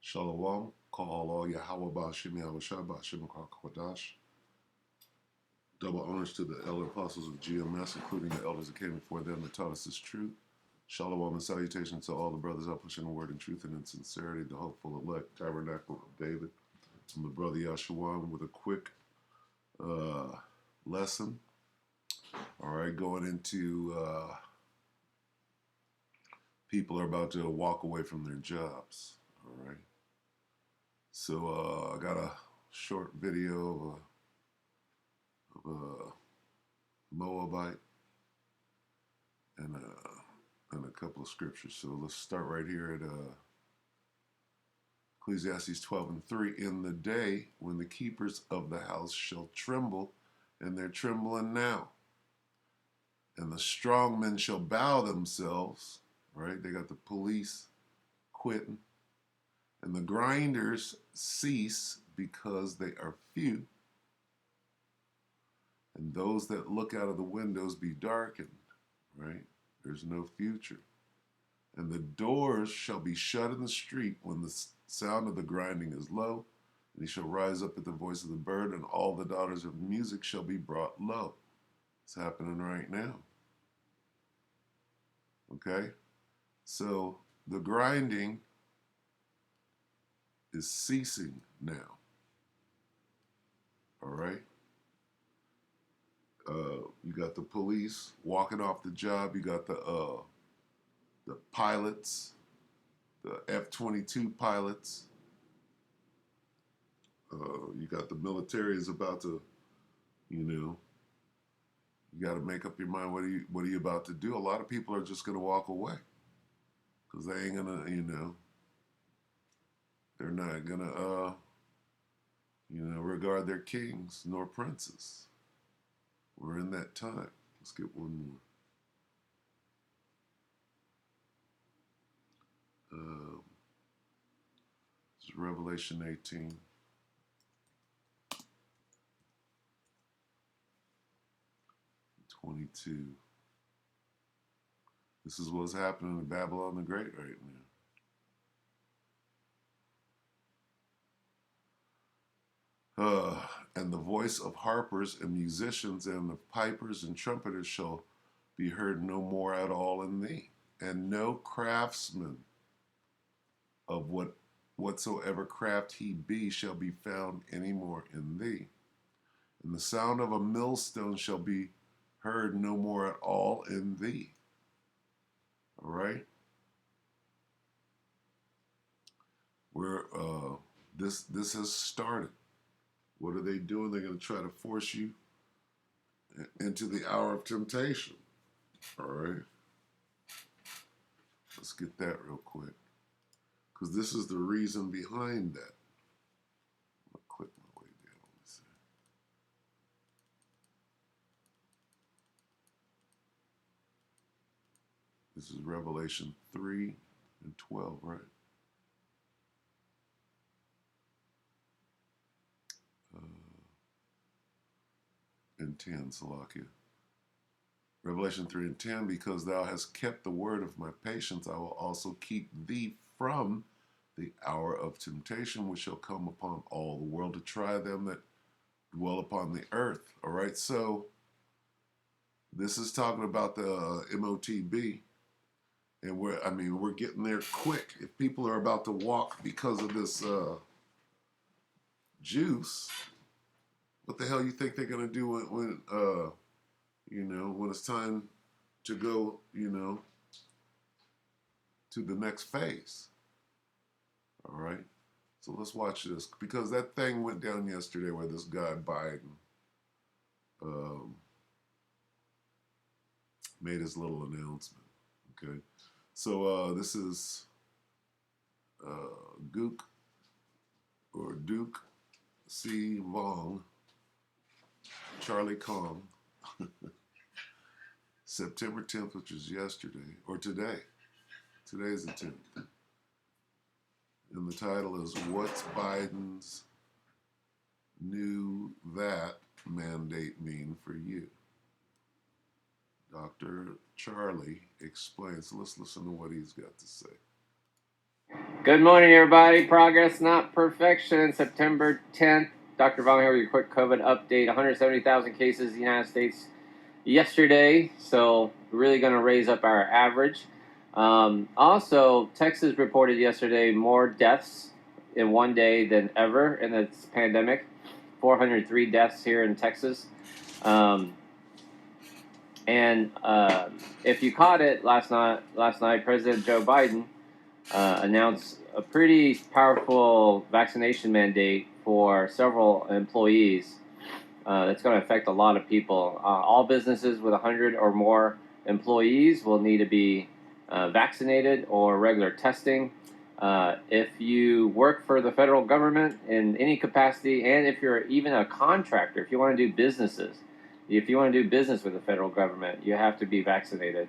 Shalom, Ka'ala Yahweh Ba'ashim Yahweh Ba'ashim Kwadash. Double honors to the elder apostles of GMS, including the elders that came before them that taught us this truth. Shalom and salutations to all the brothers out pushing the word in truth and in sincerity, the hopeful elect tabernacle of David. I'm the brother Yahshua with a quick lesson. All right, going into people are about to walk away from their jobs. All right. So I got a short video of a Moabite and a couple of scriptures. So let's start right here at Ecclesiastes 12:3. In the day when the keepers of the house shall tremble, and they're trembling now, and the strong men shall bow themselves, right? They got the police quitting, and the grinders cease because they are few, and those that look out of the windows be darkened, right? There's no future. And the doors shall be shut in the street when the sound of the grinding is low, and he shall rise up at the voice of the bird, and all the daughters of music shall be brought low. It's happening right now. Okay? So the grinding is ceasing now. All right? You got the police walking off the job. You got the pilots, the F-22 pilots. You got the military is about to, you got to make up your mind. What are you about to do? A lot of people are just going to walk away because they ain't gonna, they're not gonna, regard their kings nor princes. We're in that time. Let's get one more. This is Revelation 18. 22. This is what's happening in Babylon the Great right now. And the voice of harpers and musicians and of pipers and trumpeters shall be heard no more at all in thee, and no craftsman of whatsoever craft he be shall be found any more in thee. And the sound of a millstone shall be heard no more at all in thee. All right? Where this has started. What are they doing? They're going to try to force you into the hour of temptation. All right? Let's get that real quick. Because this is the reason behind that. I'm going to click my way down. Let's see. This is Revelation 3 and 12, right? And 10, Salakia. Revelation 3 and 10, because thou hast kept the word of my patience, I will also keep thee from the hour of temptation, which shall come upon all the world to try them that dwell upon the earth. All right, so this is talking about the MOTB, and we're getting there quick. If people are about to walk because of this juice, what the hell you think they're gonna do when when it's time to go, to the next phase? All right. So let's watch this, because that thing went down yesterday where this guy Biden made his little announcement. Okay. So this is Gook or Duke C. Vong, Charlie Kong, September 10th, which is yesterday, or today. Today's the 10th. And the title is What's Biden's New That Mandate Mean for You? Dr. Charlie explains. So let's listen to what he's got to say. Good morning, everybody. Progress, not perfection. September 10th. Dr. Vaughn here with your quick COVID update. 170,000 cases in the United States yesterday, so really going to raise up our average. Also, Texas reported yesterday more deaths in one day than ever in this pandemic. 403 deaths here in Texas. If you caught it last night, President Joe Biden announced a pretty powerful vaccination mandate for several employees. That's going to affect a lot of people. All businesses with 100 or more employees will need to be vaccinated or regular testing. If you work for the federal government in any capacity, and if you're even a contractor, if you want to do business with the federal government, you have to be vaccinated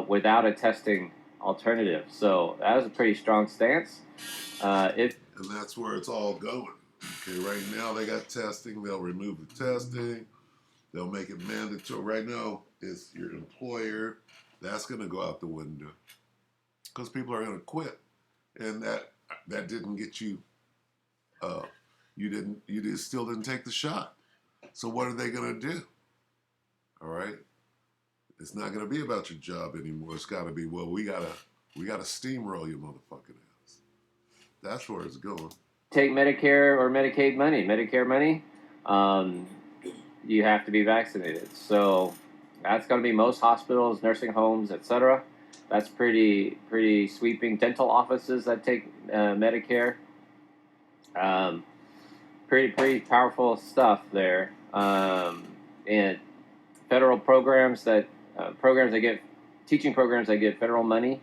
without a testing alternative. So that was a pretty strong stance. And that's where it's all going. Okay, right now they got testing. They'll remove the testing. They'll make it mandatory. Right now, it's your employer. That's going to go out the window because people are going to quit, and that didn't get you. You still didn't take the shot. So what are they going to do? All right. It's not going to be about your job anymore. It's got to be, well, we gotta steamroll your motherfucking ass. That's where it's going. Take Medicare or Medicaid money. Medicare money, you have to be vaccinated. So that's going to be most hospitals, nursing homes, etc. That's pretty sweeping. Dental offices that take Medicare. Pretty powerful stuff there. And federal programs that get teaching programs that get federal money.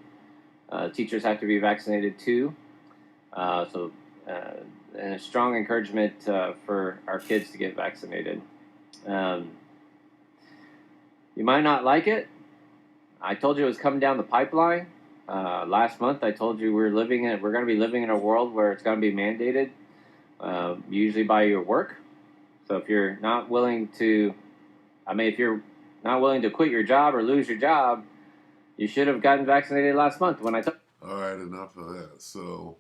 Teachers have to be vaccinated too. And a strong encouragement for our kids to get vaccinated. You might not like it. I told you it was coming down the pipeline. Last month, I told you we're going to be living in a world where it's going to be mandated, usually by your work. So if you're not willing to quit your job or lose your job, you should have gotten vaccinated last month when I told. All right, enough of that. So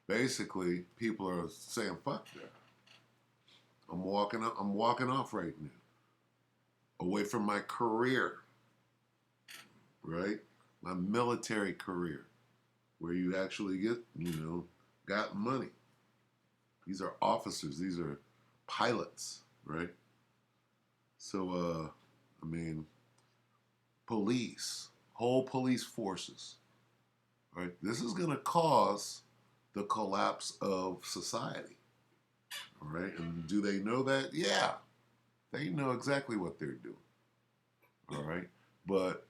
basically, people are saying, "Fuck that! I'm walking off right now, away from my career, right? My military career, where you actually got money. These are officers. These are pilots, right? So, police, whole police forces, right? This is going to cause the collapse of society, all right? And do they know that? Yeah, they know exactly what they're doing, all right? But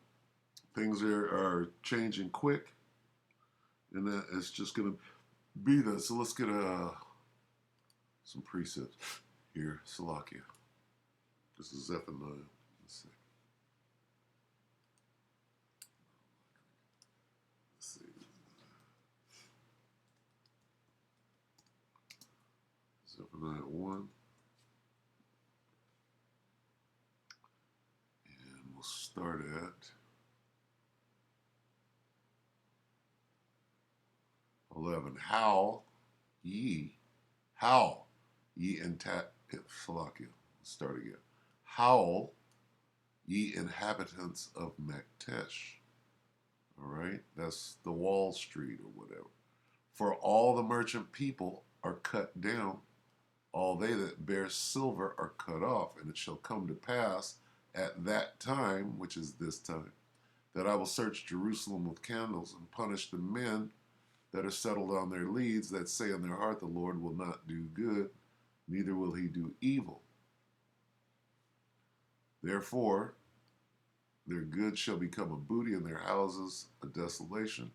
things are changing quick, and that it's just going to be that. So let's get some precepts here. Salakia. This is Zephaniah. Let's see. Zephaniah 1. And we'll start at 11. Howl ye Salakia. Let's start again. Howl ye inhabitants of Maktesh. All right, that's the Wall Street or whatever. For all the merchant people are cut down, all they that bear silver are cut off, and it shall come to pass at that time, which is this time, that I will search Jerusalem with candles and punish the men that are settled on their leads, that say in their heart, the Lord will not do good, neither will he do evil. Therefore, their goods shall become a booty, and their houses a desolation.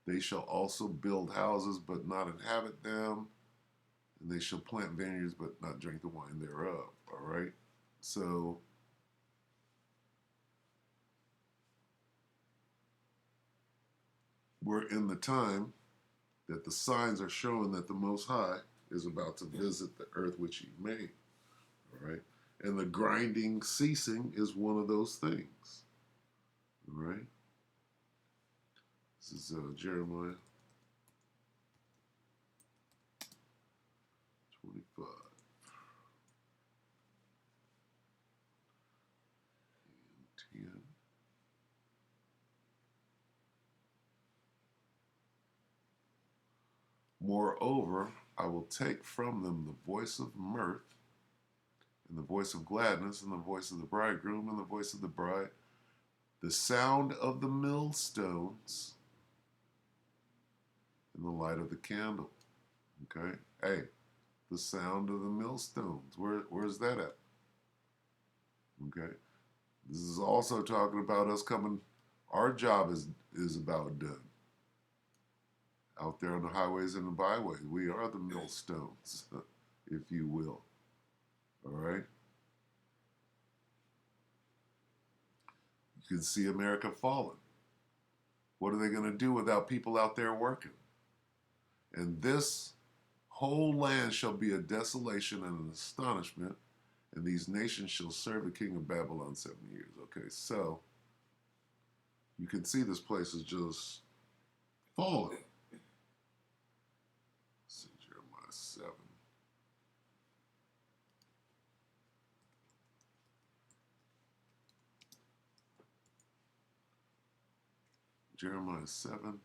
They shall also build houses, but not inhabit them, and they shall plant vineyards, but not drink the wine thereof. All right? So, we're in the time that the signs are showing that the Most High is about to visit the earth which he made. All right? And the grinding ceasing is one of those things. All right? This is Jeremiah 5 and 10. Moreover, I will take from them the voice of mirth, and the voice of gladness, and the voice of the bridegroom, and the voice of the bride, the sound of the millstones, and the light of the candle. Okay? Hey, the sound of the millstones. Where's that at? Okay? This is also talking about us coming. Our job is about done. Out there on the highways and the byways, we are the millstones, if you will. All right? You can see America falling. What are they going to do without people out there working? And this whole land shall be a desolation and an astonishment, and these nations shall serve the king of Babylon 7 years. Okay, so you can see this place is just falling. This is Jeremiah 7. Jeremiah 7,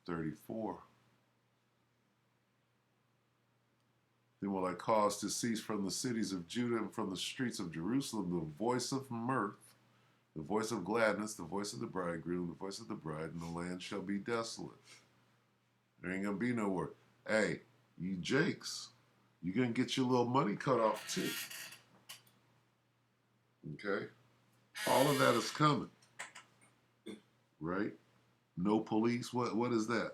34. Then will I cause to cease from the cities of Judah and from the streets of Jerusalem the voice of mirth, the voice of gladness, the voice of the bridegroom, the voice of the bride, and the land shall be desolate. There ain't going to be no work. Hey, you Jakes, you're going to get your little money cut off too. Okay? All of that is coming. Right? No police. What is that?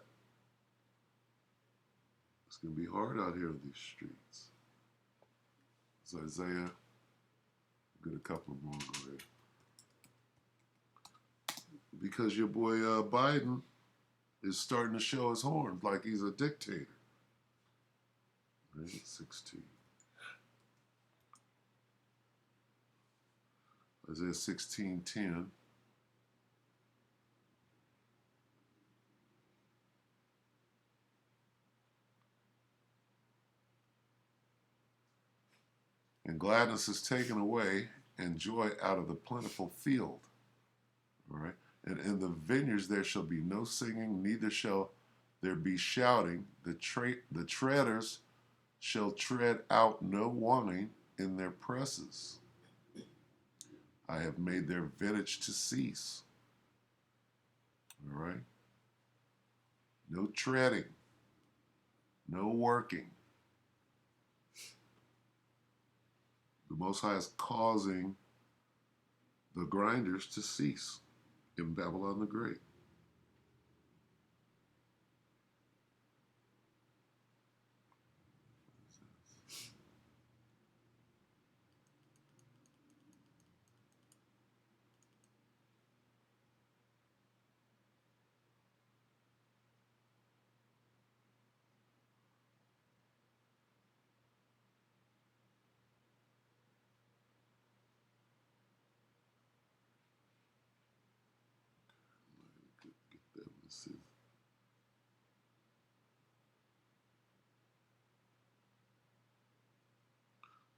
It's going to be hard out here on these streets. It's Isaiah. Get a couple more. Go ahead. Because your boy Biden is starting to show his horns like he's a dictator. Right? 16. Isaiah 16:10. And gladness is taken away, and joy out of the plentiful field. All right. And in the vineyards there shall be no singing, neither shall there be shouting. The treaders shall tread out no wine in their presses. I have made their vintage to cease. All right. No treading, no working. The Most High is causing the grinders to cease in Babylon the Great. Get that. Let's see.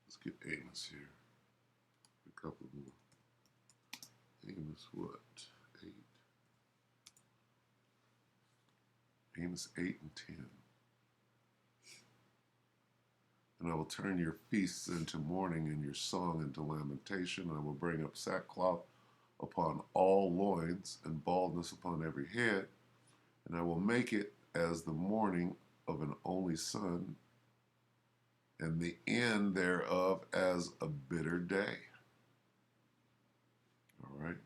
Let's get Amos here. A couple more. Amos what? 8. Amos 8 and 10. And I will turn your feasts into mourning and your song into lamentation. I will bring up sackcloth upon all loins and baldness upon every head. And I will make it as the mourning of an only son, and the end thereof as a bitter day. All right.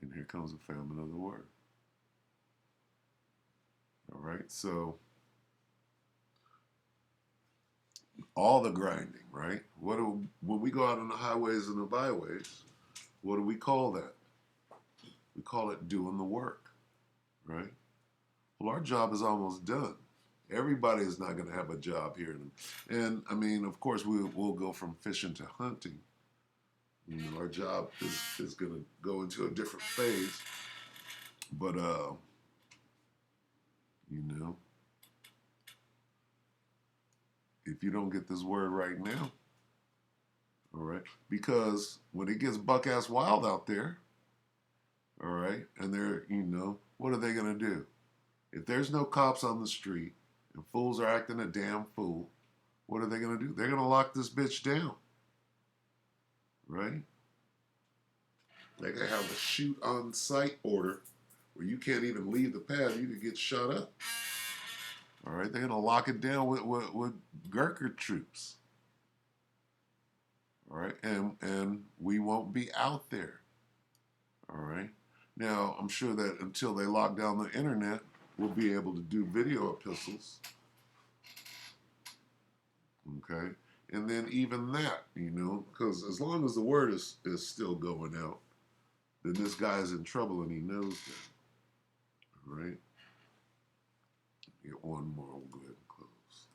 And here comes the famine of the word. All right. So all the grinding, right? When we go out on the highways and the byways, what do we call that? We call it doing the work, right? Well, our job is almost done. Everybody is not going to have a job here. And I mean, of course, we'll go from fishing to hunting. You know, our job is going to go into a different phase. But You know, if you don't get this word right now, all right, because when it gets buck ass wild out there, all right, and they're, what are they going to do? If there's no cops on the street and fools are acting a damn fool, what are they going to do? They're going to lock this bitch down, right? They're going to have a shoot on sight order where you can't even leave the pad. You could get shot up. All right, they're going to lock it down with Gurkha troops. All right, and we won't be out there. All right. Now, I'm sure that until they lock down the internet, we'll be able to do video epistles. Okay. And then even that, because as long as the word is still going out, then this guy's in trouble and he knows that. All right. Get one more. We'll go ahead and close.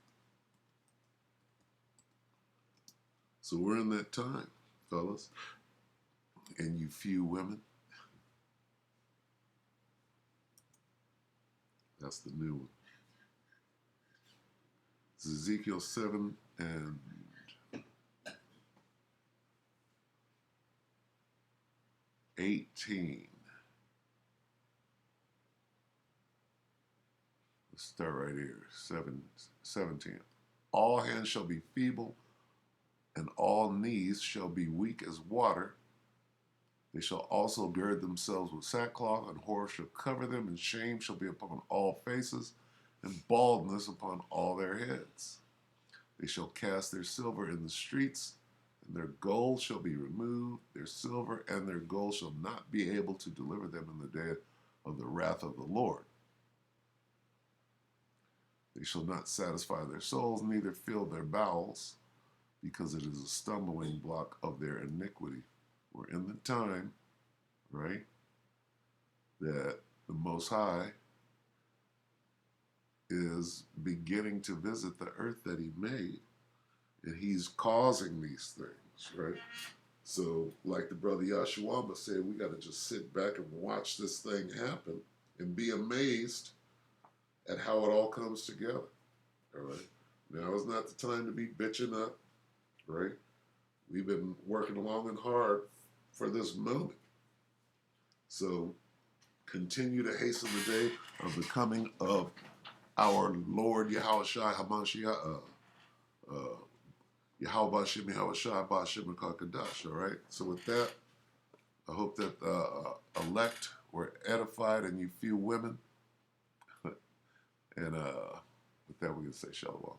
So we're in that time, fellas. And you few women. That's the new one. It's Ezekiel 7 and 18. Let's start right here. 17. All hands shall be feeble, and all knees shall be weak as water. They shall also gird themselves with sackcloth, and horror shall cover them, and shame shall be upon all faces, and baldness upon all their heads. They shall cast their silver in the streets, and their gold shall be removed. Their silver and their gold shall not be able to deliver them in the day of the wrath of the Lord. They shall not satisfy their souls, neither fill their bowels, because it is a stumbling block of their iniquity. We're in the time, right, that the Most High is beginning to visit the earth that he made, and he's causing these things, right? So, like the brother Yashuama said, we got to just sit back and watch this thing happen and be amazed at how it all comes together, all right? Now is not the time to be bitching up, right? We've been working long and hard for this moment. So continue to hasten the day of the coming of our Lord Yahushua HaMashiach, Yahweh Shem Yahushua Ba'Shem Kadash. All right. So with that, I hope that elect were edified and you few women. And with that, we're gonna say shalom.